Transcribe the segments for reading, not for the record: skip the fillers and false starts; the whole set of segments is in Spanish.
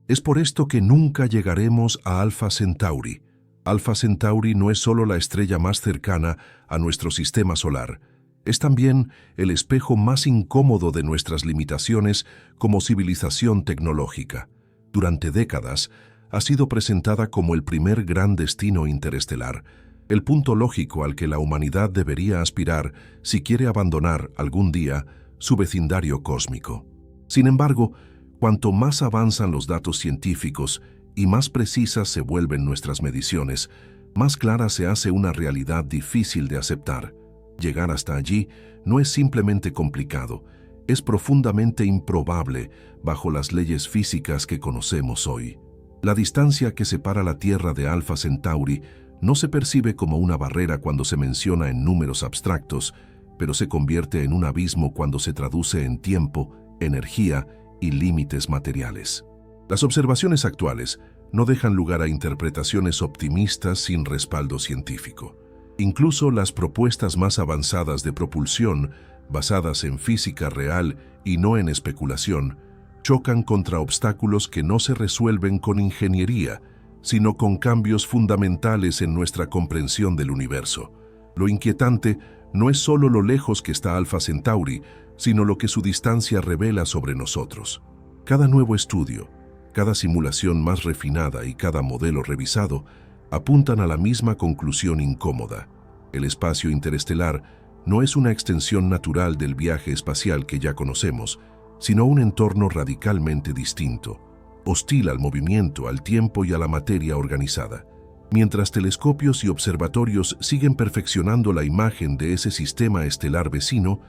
Es por esto que nunca llegaremos a Alpha Centauri. Alpha Centauri no es solo la estrella más cercana a nuestro sistema solar, es también el espejo más incómodo de nuestras limitaciones como civilización tecnológica. Durante décadas, ha sido presentada como el primer gran destino interestelar, el punto lógico al que la humanidad debería aspirar si quiere abandonar algún día su vecindario cósmico. Sin embargo, cuanto más avanzan los datos científicos y más precisas se vuelven nuestras mediciones, más clara se hace una realidad difícil de aceptar. Llegar hasta allí no es simplemente complicado, es profundamente improbable bajo las leyes físicas que conocemos hoy. La distancia que separa la Tierra de Alpha Centauri no se percibe como una barrera cuando se menciona en números abstractos, pero se convierte en un abismo cuando se traduce en tiempo, energía y límites materiales. Las observaciones actuales no dejan lugar a interpretaciones optimistas sin respaldo científico. Incluso las propuestas más avanzadas de propulsión, basadas en física real y no en especulación, chocan contra obstáculos que no se resuelven con ingeniería, sino con cambios fundamentales en nuestra comprensión del universo. Lo inquietante no es solo lo lejos que está Alpha Centauri, sino lo que su distancia revela sobre nosotros. Cada nuevo estudio, cada simulación más refinada y cada modelo revisado apuntan a la misma conclusión incómoda. El espacio interestelar no es una extensión natural del viaje espacial que ya conocemos, sino un entorno radicalmente distinto, hostil al movimiento, al tiempo y a la materia organizada. Mientras telescopios y observatorios siguen perfeccionando la imagen de ese sistema estelar vecino,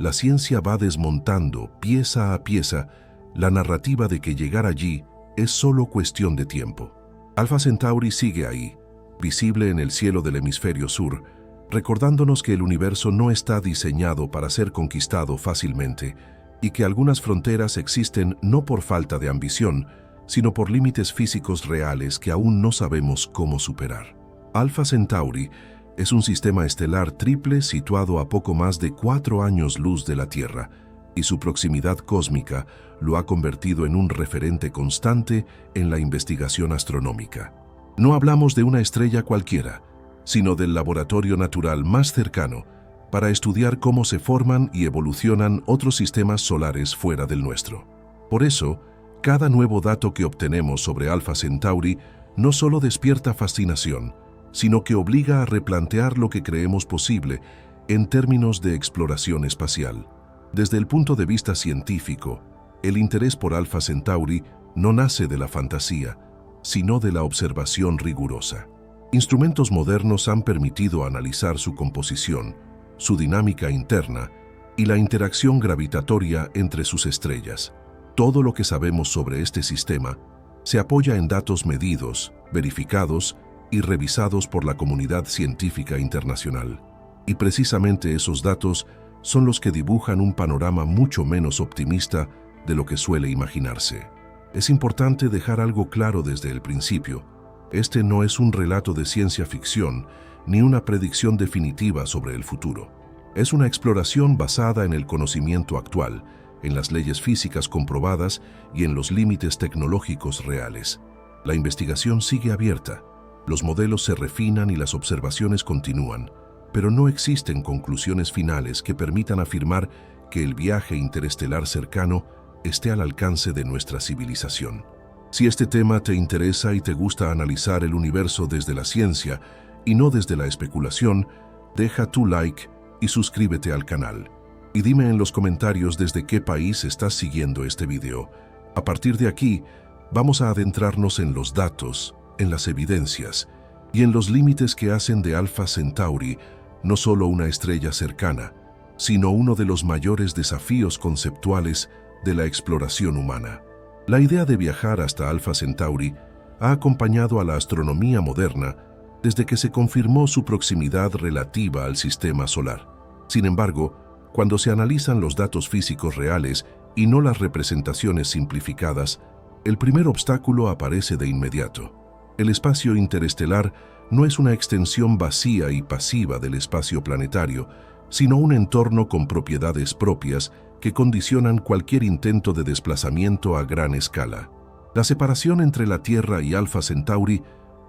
la ciencia va desmontando, pieza a pieza, la narrativa de que llegar allí es solo cuestión de tiempo. Alpha Centauri sigue ahí, visible en el cielo del hemisferio sur, recordándonos que el universo no está diseñado para ser conquistado fácilmente y que algunas fronteras existen no por falta de ambición, sino por límites físicos reales que aún no sabemos cómo superar. Alpha Centauri es un sistema estelar triple situado a poco más de 4 años luz de la Tierra, y su proximidad cósmica lo ha convertido en un referente constante en la investigación astronómica. No hablamos de una estrella cualquiera, sino del laboratorio natural más cercano para estudiar cómo se forman y evolucionan otros sistemas solares fuera del nuestro. Por eso, cada nuevo dato que obtenemos sobre Alpha Centauri no solo despierta fascinación, sino que obliga a replantear lo que creemos posible en términos de exploración espacial. Desde el punto de vista científico, el interés por Alpha Centauri no nace de la fantasía, sino de la observación rigurosa. Instrumentos modernos han permitido analizar su composición, su dinámica interna y la interacción gravitatoria entre sus estrellas. Todo lo que sabemos sobre este sistema se apoya en datos medidos, verificados y revisados por la comunidad científica internacional. Y precisamente esos datos son los que dibujan un panorama mucho menos optimista de lo que suele imaginarse. Es importante dejar algo claro desde el principio. Este no es un relato de ciencia ficción ni una predicción definitiva sobre el futuro. Es una exploración basada en el conocimiento actual, en las leyes físicas comprobadas y en los límites tecnológicos reales. La investigación sigue abierta, los modelos se refinan y las observaciones continúan, pero no existen conclusiones finales que permitan afirmar que el viaje interestelar cercano esté al alcance de nuestra civilización. Si este tema te interesa y te gusta analizar el universo desde la ciencia y no desde la especulación, deja tu like y suscríbete al canal. Y dime en los comentarios desde qué país estás siguiendo este video. A partir de aquí, vamos a adentrarnos en los datos, en las evidencias y en los límites que hacen de Alpha Centauri no solo una estrella cercana, sino uno de los mayores desafíos conceptuales de la exploración humana. La idea de viajar hasta Alpha Centauri ha acompañado a la astronomía moderna desde que se confirmó su proximidad relativa al sistema solar. Sin embargo, cuando se analizan los datos físicos reales y no las representaciones simplificadas, el primer obstáculo aparece de inmediato. El espacio interestelar no es una extensión vacía y pasiva del espacio planetario, sino un entorno con propiedades propias que condicionan cualquier intento de desplazamiento a gran escala. La separación entre la Tierra y Alpha Centauri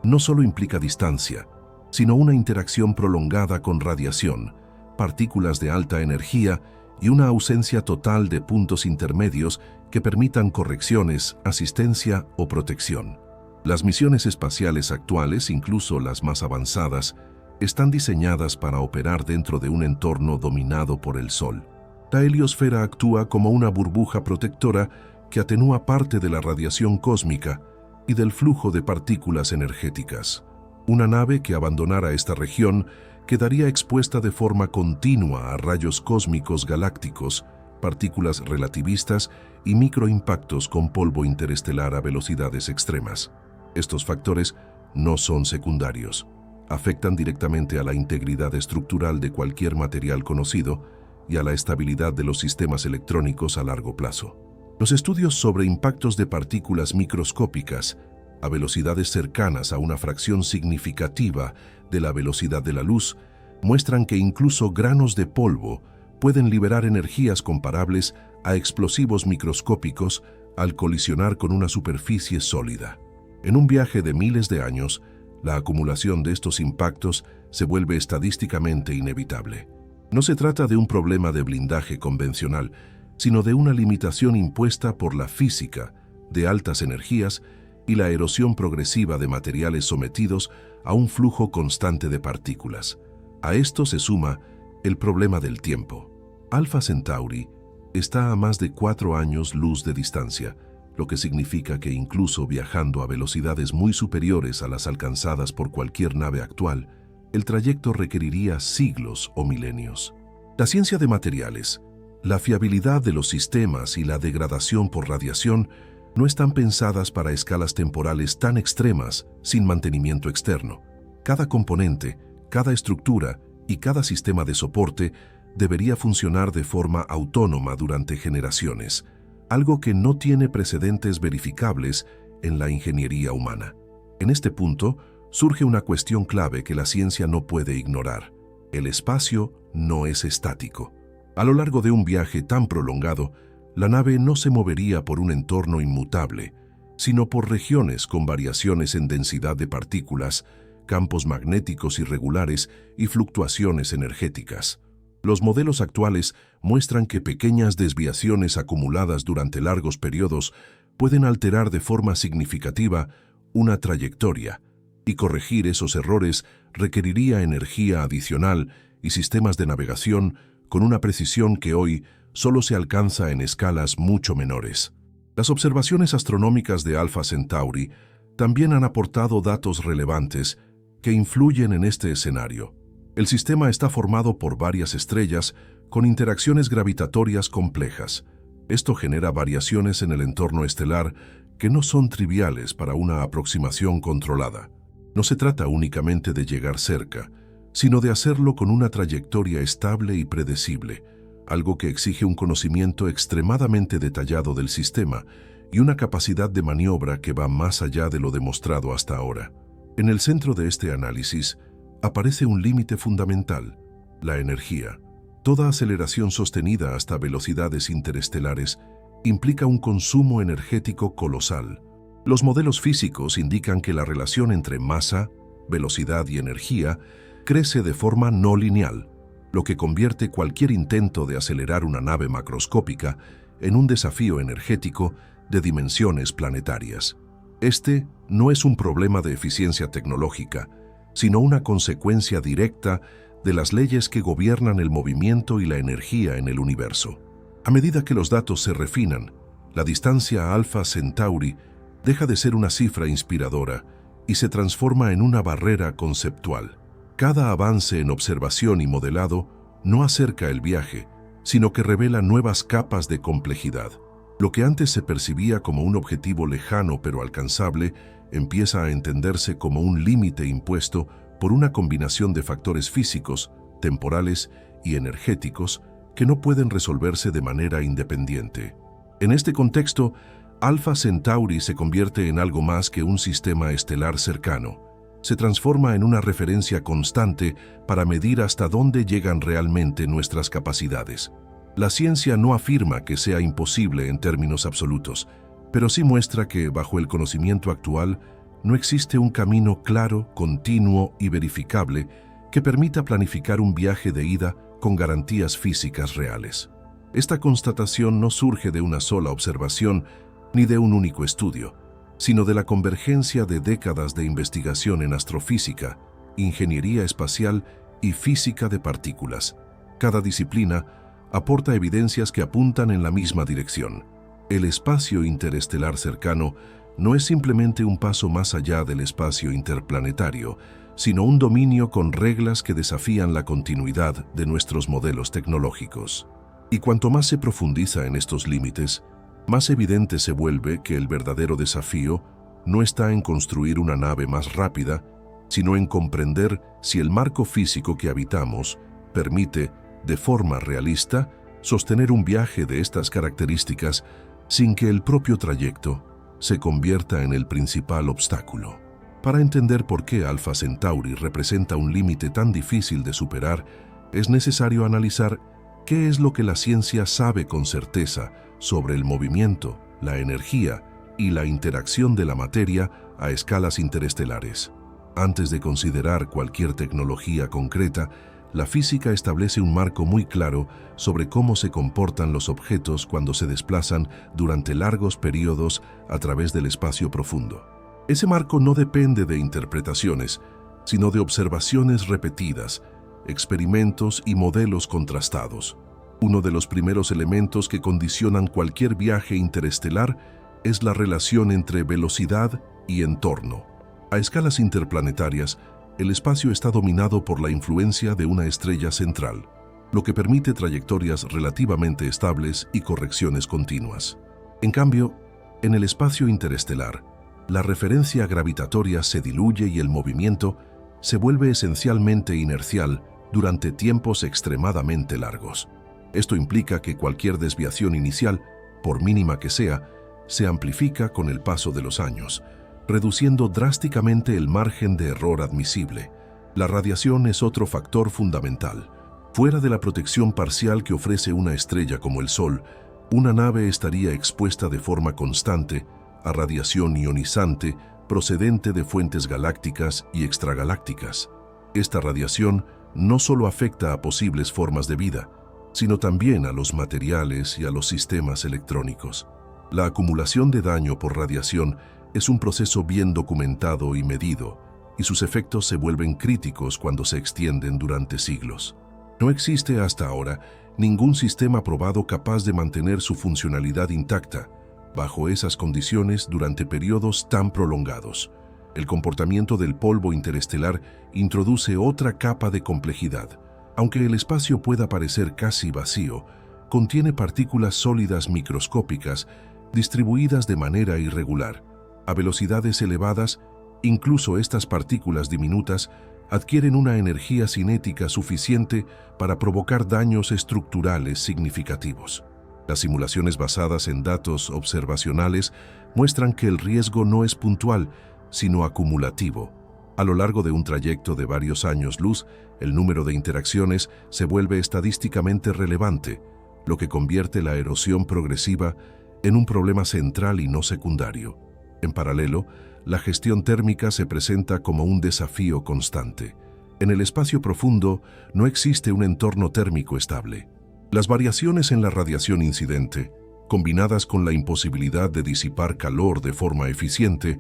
no solo implica distancia, sino una interacción prolongada con radiación, partículas de alta energía y una ausencia total de puntos intermedios que permitan correcciones, asistencia o protección. Las misiones espaciales actuales, incluso las más avanzadas, están diseñadas para operar dentro de un entorno dominado por el Sol. La heliosfera actúa como una burbuja protectora que atenúa parte de la radiación cósmica y del flujo de partículas energéticas. Una nave que abandonara esta región quedaría expuesta de forma continua a rayos cósmicos galácticos, partículas relativistas y microimpactos con polvo interestelar a velocidades extremas. Estos factores no son secundarios. Afectan directamente a la integridad estructural de cualquier material conocido y a la estabilidad de los sistemas electrónicos a largo plazo. Los estudios sobre impactos de partículas microscópicas a velocidades cercanas a una fracción significativa de la velocidad de la luz muestran que incluso granos de polvo pueden liberar energías comparables a explosivos microscópicos al colisionar con una superficie sólida. En un viaje de miles de años, la acumulación de estos impactos se vuelve estadísticamente inevitable. No se trata de un problema de blindaje convencional, sino de una limitación impuesta por la física de altas energías y la erosión progresiva de materiales sometidos a un flujo constante de partículas. A esto se suma el problema del tiempo. Alpha Centauri está a más de 4 años luz de distancia, lo que significa que incluso viajando a velocidades muy superiores a las alcanzadas por cualquier nave actual, el trayecto requeriría siglos o milenios. La ciencia de materiales, la fiabilidad de los sistemas y la degradación por radiación no están pensadas para escalas temporales tan extremas sin mantenimiento externo. Cada componente, cada estructura y cada sistema de soporte debería funcionar de forma autónoma durante generaciones, algo que no tiene precedentes verificables en la ingeniería humana. En este punto, surge una cuestión clave que la ciencia no puede ignorar. El espacio no es estático. A lo largo de un viaje tan prolongado, la nave no se movería por un entorno inmutable, sino por regiones con variaciones en densidad de partículas, campos magnéticos irregulares y fluctuaciones energéticas. Los modelos actuales muestran que pequeñas desviaciones acumuladas durante largos periodos pueden alterar de forma significativa una trayectoria, y corregir esos errores requeriría energía adicional y sistemas de navegación con una precisión que hoy solo se alcanza en escalas mucho menores. Las observaciones astronómicas de Alpha Centauri también han aportado datos relevantes que influyen en este escenario. El sistema está formado por varias estrellas con interacciones gravitatorias complejas. Esto genera variaciones en el entorno estelar que no son triviales para una aproximación controlada. No se trata únicamente de llegar cerca, sino de hacerlo con una trayectoria estable y predecible, algo que exige un conocimiento extremadamente detallado del sistema y una capacidad de maniobra que va más allá de lo demostrado hasta ahora. En el centro de este análisis aparece un límite fundamental: la energía. Toda aceleración sostenida hasta velocidades interestelares implica un consumo energético colosal. Los modelos físicos indican que la relación entre masa, velocidad y energía crece de forma no lineal, lo que convierte cualquier intento de acelerar una nave macroscópica en un desafío energético de dimensiones planetarias. Este no es un problema de eficiencia tecnológica, sino una consecuencia directa de las leyes que gobiernan el movimiento y la energía en el universo. A medida que los datos se refinan, la distancia a Alpha Centauri deja de ser una cifra inspiradora y se transforma en una barrera conceptual. Cada avance en observación y modelado no acerca el viaje, sino que revela nuevas capas de complejidad. Lo que antes se percibía como un objetivo lejano pero alcanzable empieza a entenderse como un límite impuesto por una combinación de factores físicos, temporales y energéticos que no pueden resolverse de manera independiente. En este contexto, Alpha Centauri se convierte en algo más que un sistema estelar cercano. Se transforma en una referencia constante para medir hasta dónde llegan realmente nuestras capacidades. La ciencia no afirma que sea imposible en términos absolutos, pero sí muestra que, bajo el conocimiento actual, no existe un camino claro, continuo y verificable que permita planificar un viaje de ida con garantías físicas reales. Esta constatación no surge de una sola observación ni de un único estudio, sino de la convergencia de décadas de investigación en astrofísica, ingeniería espacial y física de partículas. Cada disciplina aporta evidencias que apuntan en la misma dirección. El espacio interestelar cercano no es simplemente un paso más allá del espacio interplanetario, sino un dominio con reglas que desafían la continuidad de nuestros modelos tecnológicos. Y cuanto más se profundiza en estos límites, más evidente se vuelve que el verdadero desafío no está en construir una nave más rápida, sino en comprender si el marco físico que habitamos permite, de forma realista, sostener un viaje de estas características sin que el propio trayecto se convierta en el principal obstáculo. Para entender por qué Alpha Centauri representa un límite tan difícil de superar, es necesario analizar qué es lo que la ciencia sabe con certeza sobre el movimiento, la energía y la interacción de la materia a escalas interestelares. Antes de considerar cualquier tecnología concreta, la física establece un marco muy claro sobre cómo se comportan los objetos cuando se desplazan durante largos periodos a través del espacio profundo. Ese marco no depende de interpretaciones, sino de observaciones repetidas, experimentos y modelos contrastados. Uno de los primeros elementos que condicionan cualquier viaje interestelar es la relación entre velocidad y entorno. A escalas interplanetarias, el espacio está dominado por la influencia de una estrella central, lo que permite trayectorias relativamente estables y correcciones continuas. En cambio, en el espacio interestelar, la referencia gravitatoria se diluye y el movimiento se vuelve esencialmente inercial durante tiempos extremadamente largos. Esto implica que cualquier desviación inicial, por mínima que sea, se amplifica con el paso de los años, reduciendo drásticamente el margen de error admisible. La radiación es otro factor fundamental. Fuera de la protección parcial que ofrece una estrella como el Sol, una nave estaría expuesta de forma constante a radiación ionizante procedente de fuentes galácticas y extragalácticas. Esta radiación no solo afecta a posibles formas de vida, sino también a los materiales y a los sistemas electrónicos. La acumulación de daño por radiación es un proceso bien documentado y medido, y sus efectos se vuelven críticos cuando se extienden durante siglos. No existe hasta ahora ningún sistema probado capaz de mantener su funcionalidad intacta bajo esas condiciones durante periodos tan prolongados. El comportamiento del polvo interestelar introduce otra capa de complejidad. Aunque el espacio pueda parecer casi vacío, contiene partículas sólidas microscópicas distribuidas de manera irregular. A velocidades elevadas, incluso estas partículas diminutas adquieren una energía cinética suficiente para provocar daños estructurales significativos. Las simulaciones basadas en datos observacionales muestran que el riesgo no es puntual, sino acumulativo. A lo largo de un trayecto de varios años luz, el número de interacciones se vuelve estadísticamente relevante, lo que convierte la erosión progresiva en un problema central y no secundario. En paralelo, la gestión térmica se presenta como un desafío constante. En el espacio profundo no existe un entorno térmico estable. Las variaciones en la radiación incidente, combinadas con la imposibilidad de disipar calor de forma eficiente,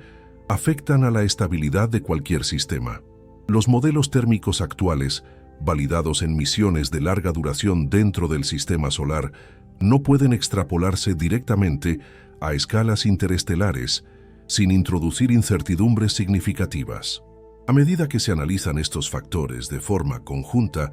afectan a la estabilidad de cualquier sistema. Los modelos térmicos actuales, validados en misiones de larga duración dentro del sistema solar, no pueden extrapolarse directamente a escalas interestelares sin introducir incertidumbres significativas. A medida que se analizan estos factores de forma conjunta,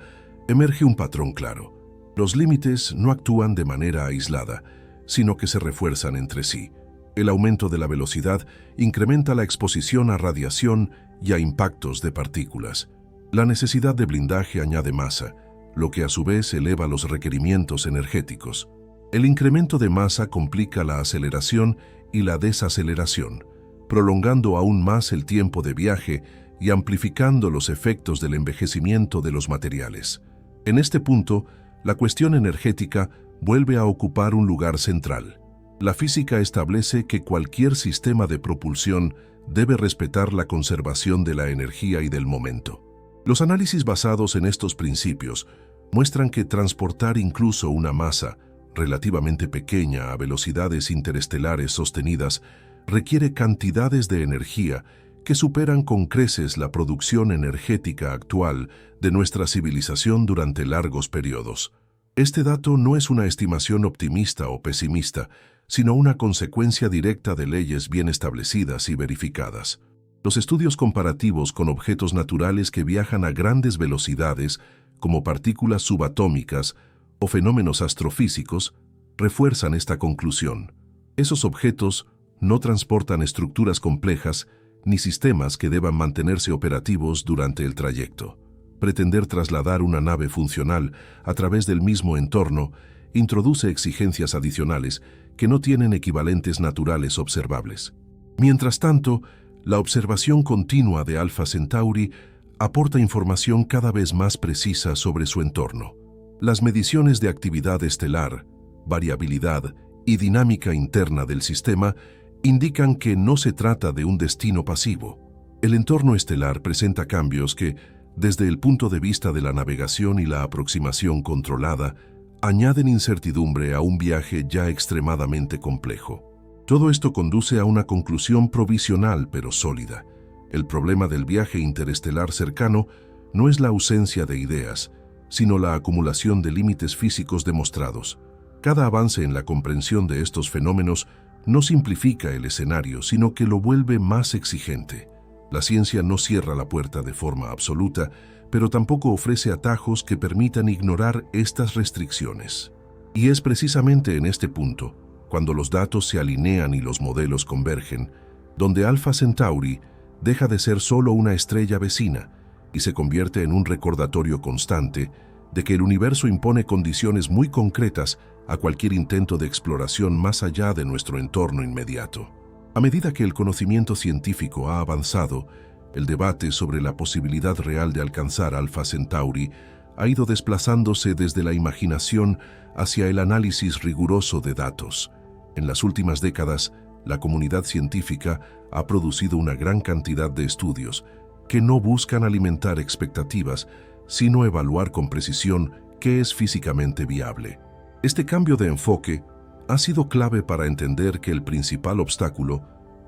emerge un patrón claro. Los límites no actúan de manera aislada, sino que se refuerzan entre sí. El aumento de la velocidad incrementa la exposición a radiación y a impactos de partículas. La necesidad de blindaje añade masa, lo que a su vez eleva los requerimientos energéticos. El incremento de masa complica la aceleración y la desaceleración, prolongando aún más el tiempo de viaje y amplificando los efectos del envejecimiento de los materiales. En este punto, la cuestión energética vuelve a ocupar un lugar central. La física establece que cualquier sistema de propulsión debe respetar la conservación de la energía y del momento. Los análisis basados en estos principios muestran que transportar incluso una masa relativamente pequeña a velocidades interestelares sostenidas requiere cantidades de energía que superan con creces la producción energética actual de nuestra civilización durante largos periodos. Este dato no es una estimación optimista o pesimista, sino una consecuencia directa de leyes bien establecidas y verificadas. Los estudios comparativos con objetos naturales que viajan a grandes velocidades, como partículas subatómicas o fenómenos astrofísicos, refuerzan esta conclusión. Esos objetos no transportan estructuras complejas ni sistemas que deban mantenerse operativos durante el trayecto. Pretender trasladar una nave funcional a través del mismo entorno introduce exigencias adicionales que no tienen equivalentes naturales observables. Mientras tanto, la observación continua de Alpha Centauri aporta información cada vez más precisa sobre su entorno. Las mediciones de actividad estelar, variabilidad y dinámica interna del sistema indican que no se trata de un destino pasivo. El entorno estelar presenta cambios que, desde el punto de vista de la navegación y la aproximación controlada, añaden incertidumbre a un viaje ya extremadamente complejo. Todo esto conduce a una conclusión provisional pero sólida. El problema del viaje interestelar cercano no es la ausencia de ideas, sino la acumulación de límites físicos demostrados. Cada avance en la comprensión de estos fenómenos no simplifica el escenario, sino que lo vuelve más exigente. La ciencia no cierra la puerta de forma absoluta, pero tampoco ofrece atajos que permitan ignorar estas restricciones. Y es precisamente en este punto, cuando los datos se alinean y los modelos convergen, donde Alpha Centauri deja de ser solo una estrella vecina y se convierte en un recordatorio constante de que el universo impone condiciones muy concretas a cualquier intento de exploración más allá de nuestro entorno inmediato. A medida que el conocimiento científico ha avanzado, el debate sobre la posibilidad real de alcanzar Alpha Centauri ha ido desplazándose desde la imaginación hacia el análisis riguroso de datos. En las últimas décadas, la comunidad científica ha producido una gran cantidad de estudios que no buscan alimentar expectativas, sino evaluar con precisión qué es físicamente viable. Este cambio de enfoque ha sido clave para entender que el principal obstáculo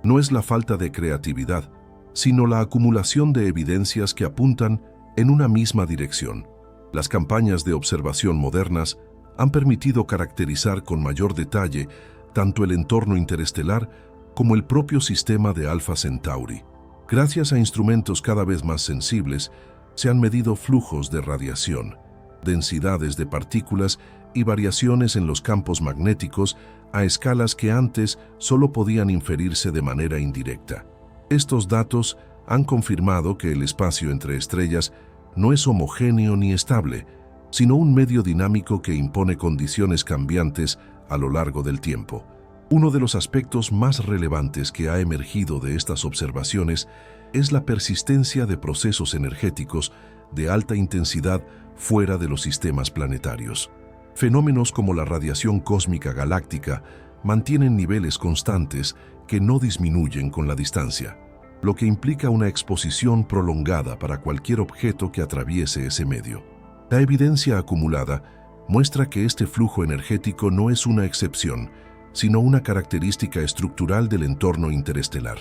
no es la falta de creatividad, sino la acumulación de evidencias que apuntan en una misma dirección. Las campañas de observación modernas han permitido caracterizar con mayor detalle tanto el entorno interestelar como el propio sistema de Alpha Centauri. Gracias a instrumentos cada vez más sensibles, se han medido flujos de radiación, densidades de partículas y variaciones en los campos magnéticos a escalas que antes solo podían inferirse de manera indirecta. Estos datos han confirmado que el espacio entre estrellas no es homogéneo ni estable, sino un medio dinámico que impone condiciones cambiantes a lo largo del tiempo. Uno de los aspectos más relevantes que ha emergido de estas observaciones es la persistencia de procesos energéticos de alta intensidad fuera de los sistemas planetarios. Fenómenos como la radiación cósmica galáctica mantienen niveles constantes que no disminuyen con la distancia, lo que implica una exposición prolongada para cualquier objeto que atraviese ese medio. La evidencia acumulada muestra que este flujo energético no es una excepción, sino una característica estructural del entorno interestelar.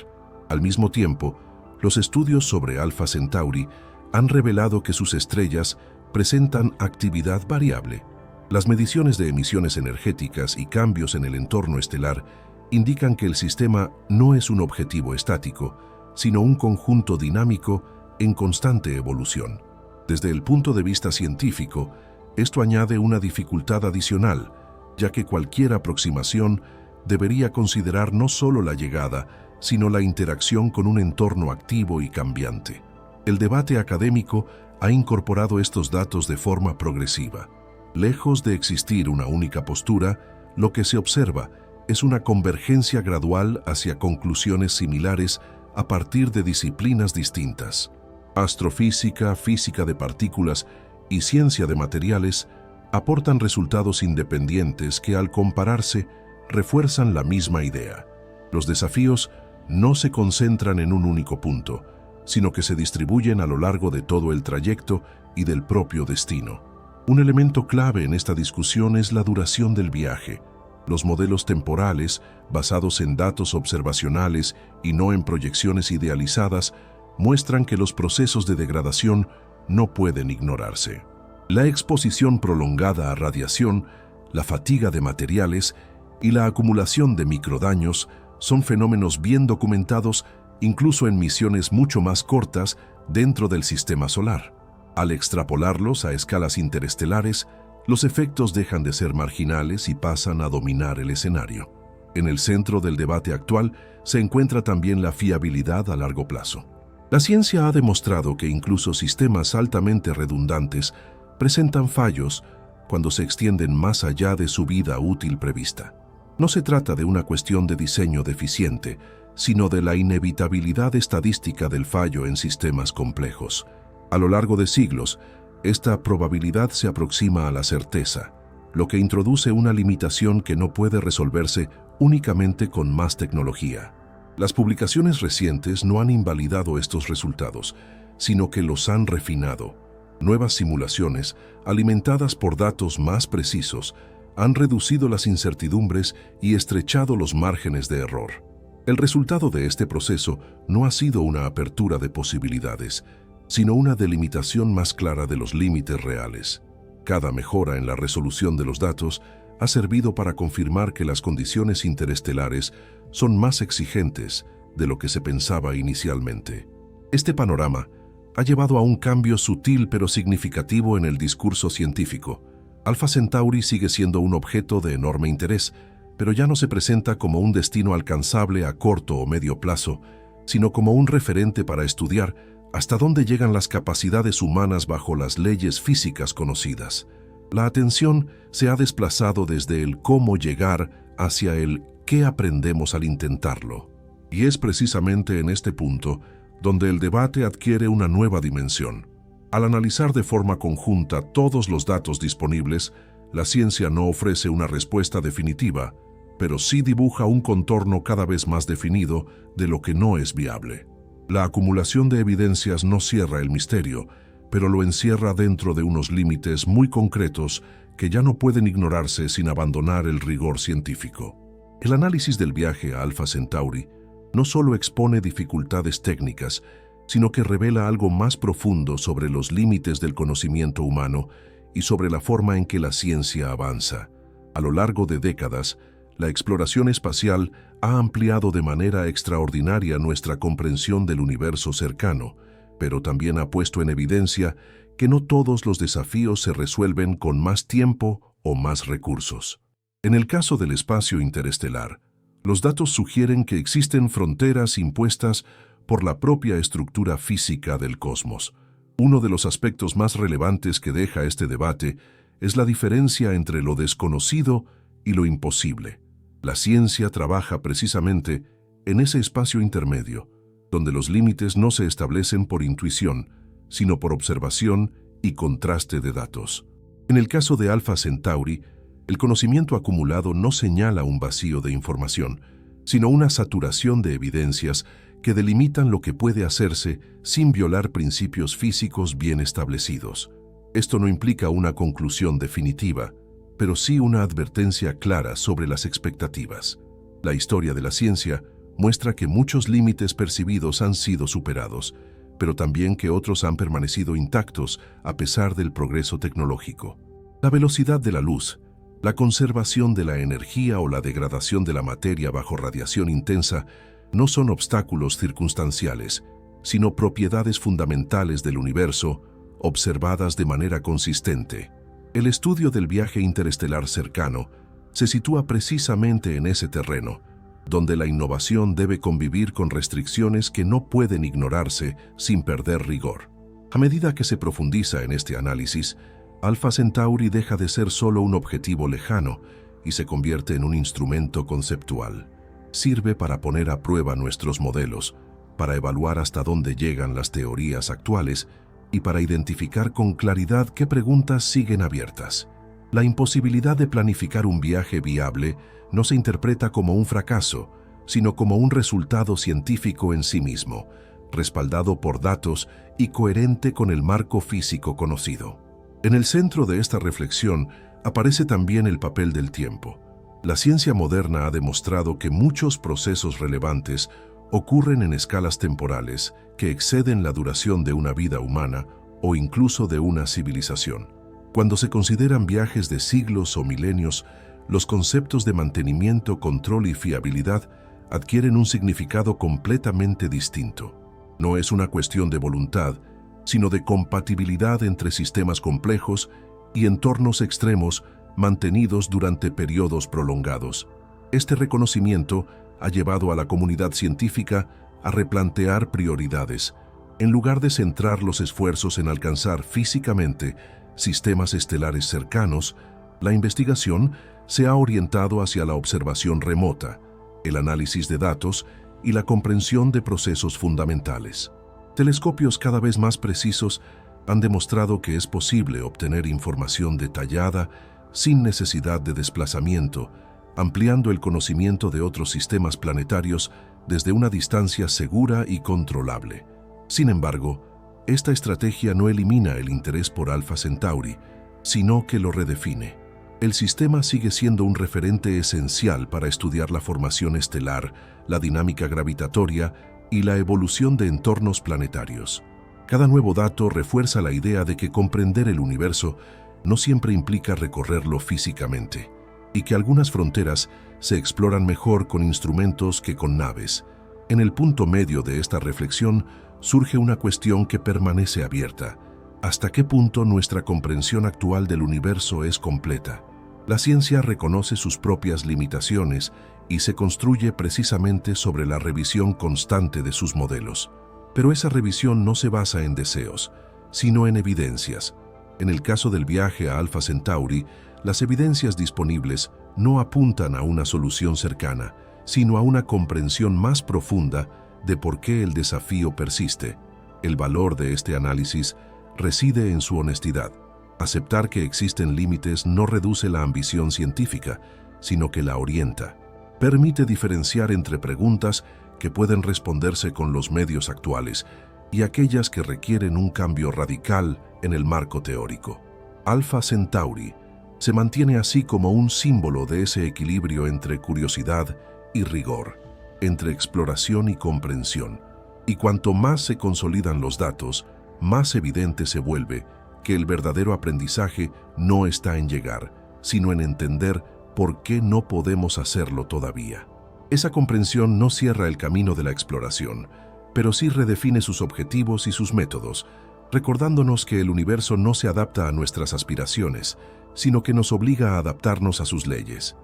Al mismo tiempo, los estudios sobre Alpha Centauri han revelado que sus estrellas presentan actividad variable. Las mediciones de emisiones energéticas y cambios en el entorno estelar indican que el sistema no es un objetivo estático, sino un conjunto dinámico en constante evolución. Desde el punto de vista científico, esto añade una dificultad adicional, ya que cualquier aproximación debería considerar no solo la llegada, sino la interacción con un entorno activo y cambiante. El debate académico ha incorporado estos datos de forma progresiva. Lejos de existir una única postura, lo que se observa es una convergencia gradual hacia conclusiones similares a partir de disciplinas distintas. Astrofísica, física de partículas y ciencia de materiales aportan resultados independientes que, al compararse, refuerzan la misma idea. Los desafíos no se concentran en un único punto, sino que se distribuyen a lo largo de todo el trayecto y del propio destino. Un elemento clave en esta discusión es la duración del viaje. Los modelos temporales, basados en datos observacionales y no en proyecciones idealizadas, muestran que los procesos de degradación no pueden ignorarse. La exposición prolongada a radiación, la fatiga de materiales y la acumulación de microdaños son fenómenos bien documentados incluso en misiones mucho más cortas dentro del sistema solar. Al extrapolarlos a escalas interestelares, los efectos dejan de ser marginales y pasan a dominar el escenario. En el centro del debate actual se encuentra también la fiabilidad a largo plazo. La ciencia ha demostrado que incluso sistemas altamente redundantes presentan fallos cuando se extienden más allá de su vida útil prevista. No se trata de una cuestión de diseño deficiente, sino de la inevitabilidad estadística del fallo en sistemas complejos. A lo largo de siglos, esta probabilidad se aproxima a la certeza, lo que introduce una limitación que no puede resolverse únicamente con más tecnología. Las publicaciones recientes no han invalidado estos resultados, sino que los han refinado. Nuevas simulaciones, alimentadas por datos más precisos, han reducido las incertidumbres y estrechado los márgenes de error. El resultado de este proceso no ha sido una apertura de posibilidades, sino una delimitación más clara de los límites reales. Cada mejora en la resolución de los datos ha servido para confirmar que las condiciones interestelares son más exigentes de lo que se pensaba inicialmente. Este panorama ha llevado a un cambio sutil pero significativo en el discurso científico. Alpha Centauri sigue siendo un objeto de enorme interés, pero ya no se presenta como un destino alcanzable a corto o medio plazo, sino como un referente para estudiar hasta dónde llegan las capacidades humanas bajo las leyes físicas conocidas. La atención se ha desplazado desde el cómo llegar hacia el qué aprendemos al intentarlo. Y es precisamente en este punto donde el debate adquiere una nueva dimensión. Al analizar de forma conjunta todos los datos disponibles, la ciencia no ofrece una respuesta definitiva, pero sí dibuja un contorno cada vez más definido de lo que no es viable. La acumulación de evidencias no cierra el misterio, pero lo encierra dentro de unos límites muy concretos que ya no pueden ignorarse sin abandonar el rigor científico. El análisis del viaje a Alpha Centauri no solo expone dificultades técnicas, sino que revela algo más profundo sobre los límites del conocimiento humano y sobre la forma en que la ciencia avanza. A lo largo de décadas, la exploración espacial ha ampliado de manera extraordinaria nuestra comprensión del universo cercano, pero también ha puesto en evidencia que no todos los desafíos se resuelven con más tiempo o más recursos. En el caso del espacio interestelar, los datos sugieren que existen fronteras impuestas por la propia estructura física del cosmos. Uno de los aspectos más relevantes que deja este debate es la diferencia entre lo desconocido y lo imposible. La ciencia trabaja precisamente en ese espacio intermedio, donde los límites no se establecen por intuición, sino por observación y contraste de datos. En el caso de Alpha Centauri, el conocimiento acumulado no señala un vacío de información, sino una saturación de evidencias que delimitan lo que puede hacerse sin violar principios físicos bien establecidos. Esto no implica una conclusión definitiva, pero sí una advertencia clara sobre las expectativas. La historia de la ciencia muestra que muchos límites percibidos han sido superados, pero también que otros han permanecido intactos a pesar del progreso tecnológico. La velocidad de la luz, la conservación de la energía o la degradación de la materia bajo radiación intensa no son obstáculos circunstanciales, sino propiedades fundamentales del universo observadas de manera consistente. El estudio del viaje interestelar cercano se sitúa precisamente en ese terreno, donde la innovación debe convivir con restricciones que no pueden ignorarse sin perder rigor. A medida que se profundiza en este análisis, Alpha Centauri deja de ser solo un objetivo lejano y se convierte en un instrumento conceptual. Sirve para poner a prueba nuestros modelos, para evaluar hasta dónde llegan las teorías actuales y para identificar con claridad qué preguntas siguen abiertas. La imposibilidad de planificar un viaje viable no se interpreta como un fracaso, sino como un resultado científico en sí mismo, respaldado por datos y coherente con el marco físico conocido. En el centro de esta reflexión aparece también el papel del tiempo. La ciencia moderna ha demostrado que muchos procesos relevantes ocurren en escalas temporales que exceden la duración de una vida humana o incluso de una civilización. Cuando se consideran viajes de siglos o milenios, los conceptos de mantenimiento, control y fiabilidad adquieren un significado completamente distinto. No es una cuestión de voluntad, sino de compatibilidad entre sistemas complejos y entornos extremos mantenidos durante periodos prolongados. Este reconocimiento ha llevado a la comunidad científica a replantear prioridades. En lugar de centrar los esfuerzos en alcanzar físicamente sistemas estelares cercanos, la investigación se ha orientado hacia la observación remota, el análisis de datos y la comprensión de procesos fundamentales. Telescopios cada vez más precisos han demostrado que es posible obtener información detallada sin necesidad de desplazamiento, ampliando el conocimiento de otros sistemas planetarios desde una distancia segura y controlable. Sin embargo, esta estrategia no elimina el interés por Alpha Centauri, sino que lo redefine. El sistema sigue siendo un referente esencial para estudiar la formación estelar, la dinámica gravitatoria y la evolución de entornos planetarios. Cada nuevo dato refuerza la idea de que comprender el universo no siempre implica recorrerlo físicamente, y que algunas fronteras se exploran mejor con instrumentos que con naves. En el punto medio de esta reflexión surge una cuestión que permanece abierta. ¿Hasta qué punto nuestra comprensión actual del universo es completa? La ciencia reconoce sus propias limitaciones y se construye precisamente sobre la revisión constante de sus modelos. Pero esa revisión no se basa en deseos, sino en evidencias. En el caso del viaje a Alpha Centauri, las evidencias disponibles no apuntan a una solución cercana, sino a una comprensión más profunda de por qué el desafío persiste. El valor de este análisis reside en su honestidad. Aceptar que existen límites no reduce la ambición científica, sino que la orienta. Permite diferenciar entre preguntas que pueden responderse con los medios actuales y aquellas que requieren un cambio radical en el marco teórico. Alpha Centauri se mantiene así como un símbolo de ese equilibrio entre curiosidad y rigor, entre exploración y comprensión. Y cuanto más se consolidan los datos, más evidente se vuelve que el verdadero aprendizaje no está en llegar, sino en entender por qué no podemos hacerlo todavía. Esa comprensión no cierra el camino de la exploración, pero sí redefine sus objetivos y sus métodos, recordándonos que el universo no se adapta a nuestras aspiraciones, sino que nos obliga a adaptarnos a sus leyes.